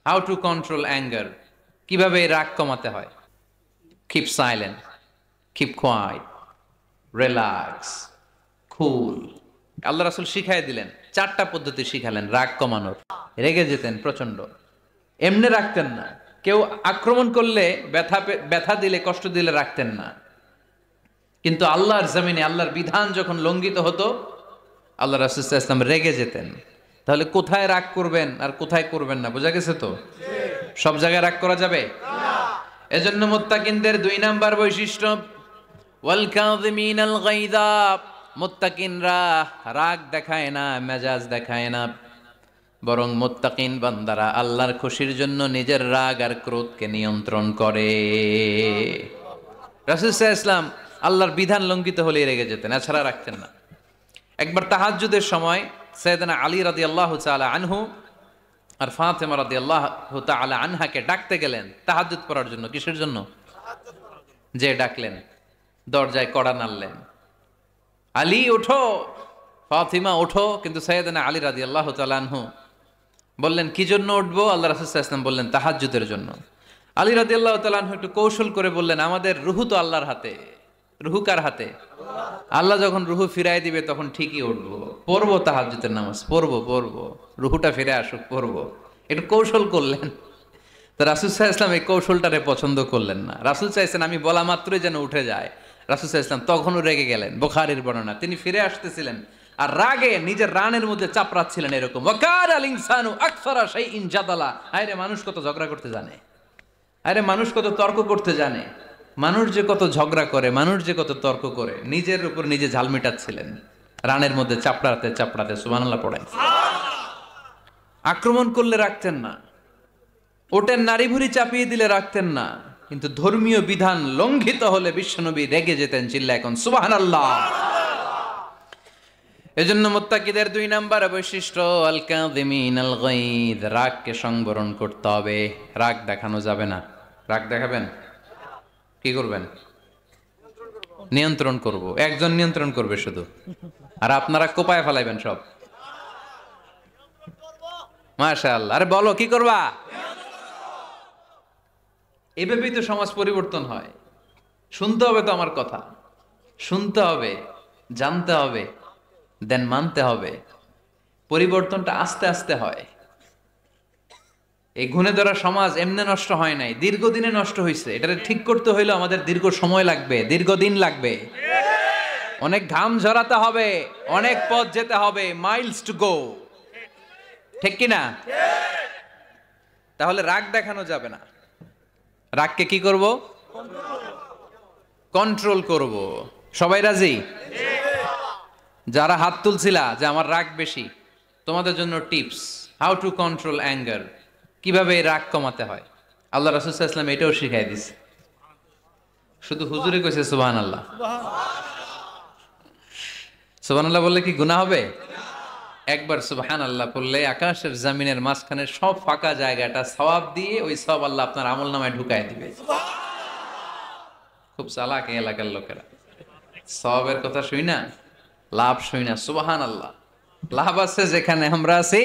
How to control anger, কিভাবে এই রাগ কমাতে হয়। Keep silent, keep quiet, relax, cool. আল্লাহ রাসূল শিখাই দিলেন, 4টা পদ্ধতি শিখালেন রাগ কমানোর। রেগে যেতেন প্রচন্ড, এমনি রাখতেন না। কেউ আক্রমণ করলে ব্যথা দিলে, কষ্ট দিলে রাখতেন না। কিন্তু আল্লাহর জমিনে আল্লাহর বিধান যখন লঙ্ঘিত হতো, আল্লাহ রাসূল সাল্লাল্লাহু আলাইহি ওয়াসাল্লাম রেগে যেতেন। তাহলে কোথায় রাগ করবেন আর কোথায় করবেন না বোঝা গেছে তো? সব জায়গায় রাগ করা যাবে না। এজন্য মুত্তাকিনদের 2 নাম্বার বৈশিষ্ট্য, ওয়াল কাযিমিনাল গায়যা। মুত্তাকিনরা রাগ দেখায় না, মেজাজ দেখায় না, বরং মুত্তাকিন বান্দারা আল্লাহর খুশির জন্য নিজের রাগ আর ক্রোধকে নিয়ন্ত্রণ করে। রাসূল সাল্লাল্লাহু আলাইহি ওয়াসাল্লাম আল্লাহর বিধান লঙ্ঘিত হলে রেগে যেতেন, এছাড়া রাখতেন না। একবার তাহাজ্জুদের সময় সাইয়েদনা আলী রাদিয়াল্লাহু তাআলা আনহু আর ফাতেমা রাদিয়াল্লাহু তাআলা আনহাকে ডাকতে গেলেন তাহাজ্জুদ পড়ার জন্য। কিসের জন্য? যে ডাকলেন, দরজায় কড়া নাড়লেন, আলী ওঠো, ফাতিমা ওঠো। কিন্তু সাইয়েদনা আলী রাদিয়াল্লাহু তাআলা আনহু বললেন, কি জন্য উঠবো? আল্লাহ রাসূল সাল্লাল্লাহু আলাইহি ওয়াসাল্লাম বললেন, তাহাজ্জুদের জন্য। আলী রাদিয়াল্লাহু তাআলা আনহু একটু কৌশল করে বললেন, আমাদের রুহু তো আল্লাহর হাতে। রুহু কার হাতে? আল্লাহ যখন রুহু ফিরাই দিবে তখন ঠিকই উঠবো, পড়বো তাহাজ্জুদের নামাজ, পড়বো, রুহুটা ফিরে আসুক, পড়বো। একটু কৌশল করলেন। তো রাসূল সাল্লাল্লাহু আলাইহি ওয়াসাল্লাম এই কৌশলটারে পছন্দ করলেন না। রাসূল চাইছেন আমি বলা মাত্রই যেন উঠে যায়। রাসূল সাল্লাল্লাহু আলাইহি ওয়াসাল্লাম তখনও রেগে গেলেন। বুখারীর বর্ণনা, তিনি ফিরে আসতেছিলেন আর রাগে নিজের রানের মধ্যে চাপড়াচ্ছিলেন এরকম, ওয়াকার আল ইনসানু আকসারা শাইইন জাদালা। আরে মানুষ কত ঝগড়া করতে জানে, আরে মানুষ কত তর্ক করতে জানে, মানুষ যে কত ঝগড়া করে, মানুষ যে কত তর্ক করে, নিজের উপর নিজে ঝাল মেটাচ্ছিলেন রানের মধ্যে চাপড়াতে চাপড়াতে। সুবহানাল্লাহ পড়েন। আক্রমণ করলে রাখতেন না, ওটের নারী ভুঁড়ি চাপিয়ে দিলে রাখতেন না, কিন্তু ধর্মীয় বিধান লঙ্ঘিত হলে বিশ্বনবী রেগে যেতেন। চিল্লায় এখন সুবহানাল্লাহ। এজন্য মুত্তাকিদের 2 নাম্বার বৈশিষ্ট্য, আল কাযিমিনাল গায়দ, রাগকে সংবরণ করতে হবে। রাগ দেখানো যাবে না। রাগ দেখাবেন, কি করবেন? নিয়ন্ত্রণ করব। একজন নিয়ন্ত্রণ করবে শুধু, আর আপনারা কোপায় ফেলাইবেন সব। মাশাআল্লাহ। আরে বলো, কি করবা? এভাবেই তো সমাজ পরিবর্তন হয়। শুনতে হবে তো আমার কথা, শুনতে হবে, জানতে হবে, দেন মানতে হবে। পরিবর্তনটা আস্তে আস্তে হয়। এই গুণে ধরা সমাজ এমনি নষ্ট হয় নাই, দীর্ঘদিনে নষ্ট হয়েছে। এটা ঠিক করতে হইলে আমাদের দীর্ঘ সময় লাগবে, দীর্ঘদিন লাগবে, অনেক ঘাম ঝরাতে হবে, অনেক পথ যেতে হবে, মাইলস টু গো। ঠিক কিনা? তাহলে রাগ দেখানো যাবে না। রাগকে কি করব? কন্ট্রোল করব। সবাই রাজি? যারা হাত তুলছিলা যে আমার রাগ বেশি, তোমাদের জন্য tips, how to control anger, কিভাবে রাগ কমাতে হয়। আল্লাহ রাসূল সাল্লাল্লাহু আলাইহি ওয়াসাল্লাম এটাও শিখাই দিছে। শুধু হুজুরে কইছে সুবহানাল্লাহ। সুবহানাল্লাহ বললে কি গুনাহ হবে? একবার সুবহানাল্লাহ বললে আকাশের জমিনের মাঝখানে সব ফাঁকা জায়গাটা সওয়াব দিয়ে ওই সওয়াব আল্লাহ আপনার আমলনামায় ঢুকায় দিবে। খুব চালাক এই এলাকার লোকেরা, সওয়াবের কথা শুই না, লাভ শুই না। সুবহানাল্লাহ, লাভ আছে যেখানে আমরা আছি।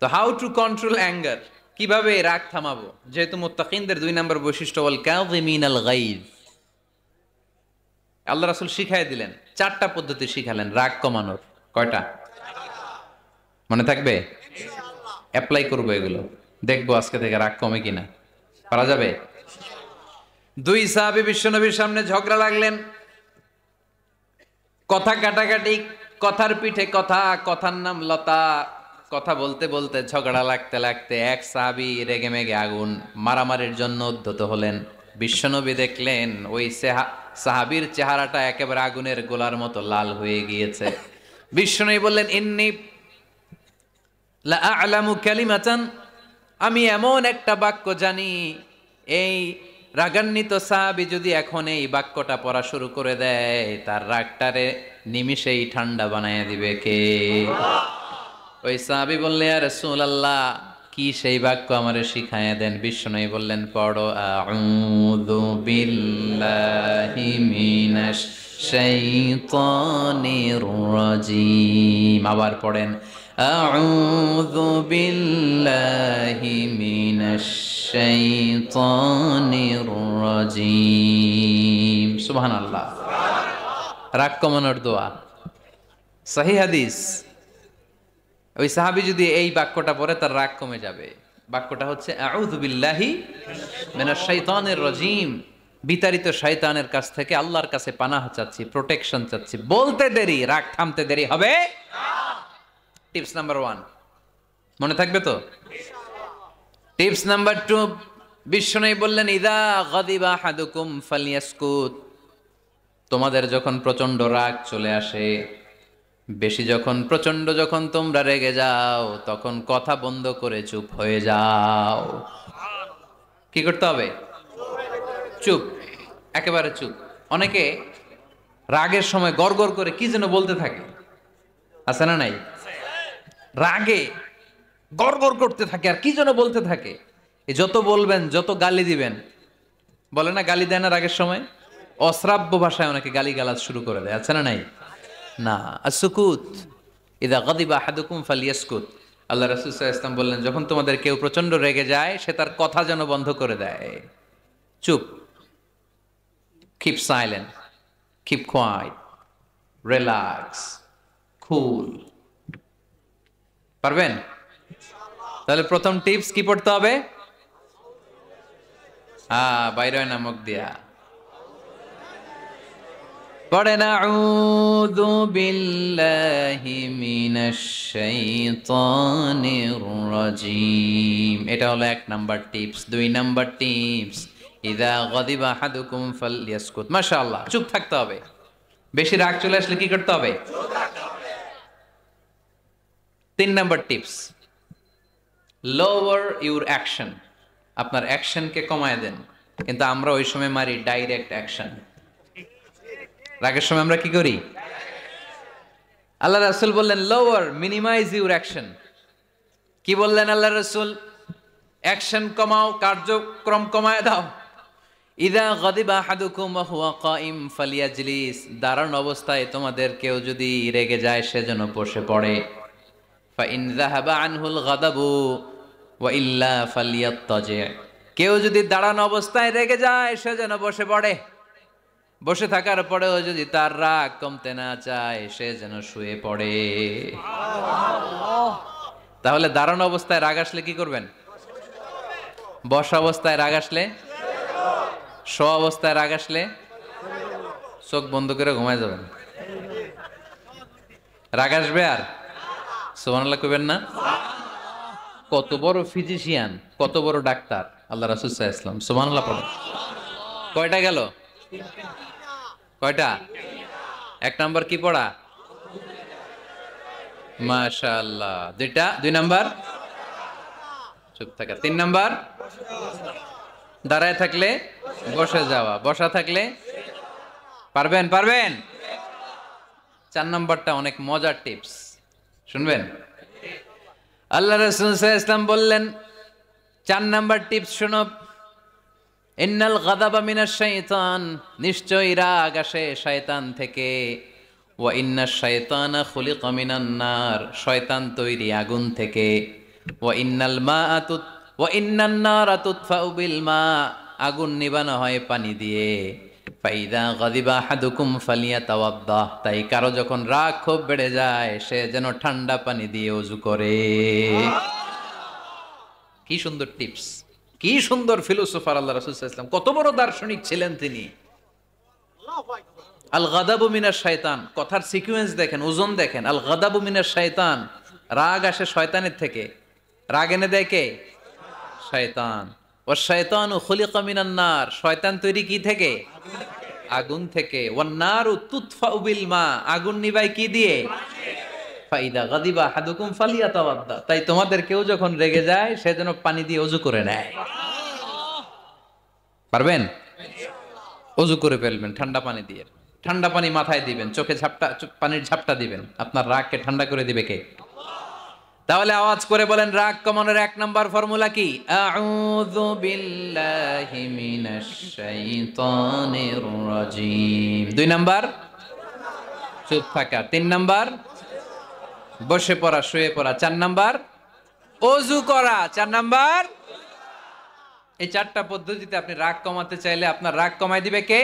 তো হাউ টু কন্ট্রোল অ্যাঙ্গার, কিভাবে রাগ থামাবো? যেহেতু মুত্তাকিনদের 2 নাম্বার বৈশিষ্ট্য ওয়াল কাযিমিনাল গায়জ, আল্লাহ রাসূল শিখাই দিলেন, 4টা পদ্ধতি শিখালেন রাগ কমানোর। কয়টা মনে থাকবে? অ্যাপ্লাই করবো এগুলো, দেখবো আজকে থেকে রাগ কমে কিনা। পারা যাবে? 2 সাহাবী বিশ্বনবীর সামনে ঝগড়া লাগলেন, কথা কাটাকাটি, কথার পিঠে কথা, কথার নাম লতা। কথা বলতে বলতে ঝগড়া লাগতে লাগতে এক সাহাবী রেগে মেগে আগুন, মারামারির জন্য উদ্যত হলেন। বিশ্বনবী দেখলেন ওই সাহাবীর চেহারাটা একেবারে আগুনের গোলার মতো লাল হয়ে গিয়েছে। বিশ্বনবী বললেন, ইন্নী লা আ'লামু কালিমাতান, আমি এমন একটা বাক্য জানি, এই রাগান্বিত সাহাবী যদি এখন এই বাক্যটা পড়া শুরু করে দেয়, তার রাগটারে নিমিষেই ঠান্ডা বানায় দিবে কে? ওই সাহাবী বললেন, ইয়া রাসূলুল্লাহ, কি সেই বাক্য আমারে শিখায়া দেন। বিশ্বনবী বললেন, পড়ো, আউযু বিল্লাহি মিনাশ শাইতানির রাজিম। আবার পড়েন, আউযু বিল্লাহি মিনাশ শাইতানির রাজীম। সুবহানাল্লাহ। রাগ কমানোর দোয়া, সহিহ হাদিস। ওই সাহাবী যদি এই বাক্যটা পড়ে তার রাগ কমে যাবে। বাক্যটা হচ্ছে আউযু বিল্লাহি মিনাশ শাইতানির রাজীম। বিতাড়িত শয়তানের কাছ থেকে আল্লাহর কাছে পানাহ চাচ্ছি, প্রোটেকশন চাচ্ছি। বলতে দেরি, রাগ থামতে দেরি হবে না। টিপস নাম্বার 1 মনে থাকবে তো? টিপস নাম্বার 2, বিশ্বনবী বললেন ইদা গাদিবা আহাদুকুম ফালিয়াসকুত। তোমাদের যখন প্রচন্ড রাগ চলে আসে, বেশি যখন প্রচন্ড যখন তোমরা রেগে যাও, তখন কথা বন্ধ করে চুপ হয়ে যাও। কি করতে হবে? চুপ, একেবারে চুপ। অনেকে রাগের সময় গড়গড় করে কি যেন বলতে থাকে, আছে না নাই? রাগে গড়গড় করতে থাকে আর কি যেন বলতে থাকে। এই যত বলবেন, যত গালি দিবেন, বলে না গালি দেয় না রাগের সময়, অশ্রাব্য ভাষায় অনেকে গালি গালাজ শুরু করে দেয়, আছে না নাই? না, আসুকুত ইদা গাদিবা আহাদুকুম ফালিয়াসকুত। আল্লাহ রাসূল সাল্লাল্লাহু আলাইহি ওয়াসাল্লাম বললেন, যখন তোমাদের কেউ প্রচন্ড রেগে যায়, সে তার কথা যেন বন্ধ করে দেয়। চুপ, keep silent, keep quiet, relax, cool। পারবেন? তাহলে প্রথম টিপস কি পড়তে হবে? বাইরে হয় না মুখ দিয়া, পড়েন আউযু বিল্লাহি মিনাশ শাইতানির রাজীম। এটা হলো 1 নাম্বার টিপস। 2 নাম্বার টিপস, ইযা গাদিবা আহাদুকুম ফালইয়াসকুত। মাশাআল্লাহ, চুপ থাকতে হবে। বেশি রাগ চলে আসলে কি করতে হবে? চুপ থাকতে হবে। 3 number tips, lower your action. আপনার অ্যাকশনকে কমায় দেন। কিন্তু আমরা ওই সময় মারি ডাইরেক্ট অ্যাকশন। রাগের সময় আমরা কি করি? আল্লাহ রাসূল বললেন লোয়ার, মিনিমাইজ ইউর অ্যাকশন। কি বললেন আল্লাহ রাসূল? অ্যাকশন কমাও, কার্যক্রম কমায় দাও। ইদা গাদিবা আহাদুকুম ওয়া হুয়া কাইম ফালিয়াজলিস। দাঁড়ানো অবস্থায় তোমাদের কেউ যদি রেগে যায়, সে যেন বসে পড়ে। ফা ইন যাহাবা আনহুল গাদাবু ওয়া ইল্লা ফালিয়াত্তাজি। কেউ যদি দাঁড়ানো অবস্থায় রেগে যায়, সে যেন বসে পড়ে। বসে থাকার পরেও যদি তার রাগ কমতে না চায়, সে যেন শুয়ে পড়ে। তাহলে দাঁড়ানো অবস্থায় রাগ আসলে কি করবেন? বসা অবস্থায় রাগ আসলে, শোয়া অবস্থায় রাগ আসলে চোখ বন্ধ করে ঘুমায় যাবেন। রাগ আসবে আর সুবহানাল্লাহ কইবেন না? কত বড় ফিজিশিয়ান, কত বড় ডাক্তার আল্লাহ রাসূল সাল্লাল্লাহু আলাইহি ওয়াসাল্লাম। সুবহানাল্লাহ পড়েন। কয়টা গেল? কয়টা? 1 নাম্বার কি পড়া? মাশাআল্লাহ। 2 নাম্বার চুপ থাকা। 3 নাম্বার দাঁড়ায় থাকলে বসে যাওয়া, বসা থাকলে পারবেন? 4 নাম্বারটা অনেক মজার টিপস, শুনবেন? আল্লাহ রাসূল সাল্লাল্লাহু আলাইহি ওয়াসাল্লাম বললেন 4 নাম্বার টিপস শোনো। ইন্নাল গাদাবা মিনাশ শাইতান। নিশ্চয়ই রাগ আসে শয়তান থেকে। ওয়া ইন্নাশ শাইতানা খুলিকা মিনান নার। শয়তান তৈরি আগুন থেকে। ওয়া ইন্নান নারা তুতফাউ বিল মা। আগুন নিবানো হয় পানি দিয়ে। ফাইদা গাদিবা আহাদুকুম ফালিয়াতাওয়াদ্দাহ। তাই কারো যখন রাগ খুব বেড়ে যায়, সে যেন ঠান্ডা পানি দিয়ে ওযু করে। কি সুন্দর টিপস, কি সুন্দর ফিলোসোফার আল্লাহ রাসূল সাল্লাল্লাহু আলাইহি ওয়াসাল্লাম। কত বড় দার্শনিক ছিলেন তিনি। আল গাদাবু মিনাশ শাইতান, কথার সিকোয়েন্স দেখেন, ওজন দেখেন। আল গাদাবু মিনাশ শাইতান, রাগ আসে শয়তানের থেকে। রাগ এনে দেয় কে? শয়তান। ওয়া শাইতানু খুলিকা মিনান নার। শয়তান তৈরি কি থেকে? আগুন থেকে। ওয়ান নারু তুতফাউ বিল মা। আগুন নিভায় কি দিয়ে? ফাইদা গাদিবা আহাদুকুম ফালিয়াতাওয়াদ্দা। তাই তোমাদের কেউ যখন রেগে যায়, সে যেন পানি দিয়ে ওযু করে নেয়। পারবেন? ওযু করে ফেলবেন ঠান্ডা পানি দিয়ে। ঠান্ডা পানি মাথায় দিবেন, চোখে পানির ঝাপটা দিবেন। আপনার রাগকে ঠান্ডা করে দিবে কে? তাহলে আওয়াজ করে বলেন রাগ কমানোর 1 নাম্বার ফর্মুলা কি? আউযু বিল্লাহি মিনাশ শাইতানির রাজীম। 2 নাম্বার চুপ থাকা। 3 নাম্বার বসে পড়া, শুয়ে পড়া। 4 নাম্বার অজু করা। 4 নাম্বার, এই 4টা পদ্ধতিতে আপনি রাগ কমাতে চাইলে আপনার রাগ কমায় দিবে কে?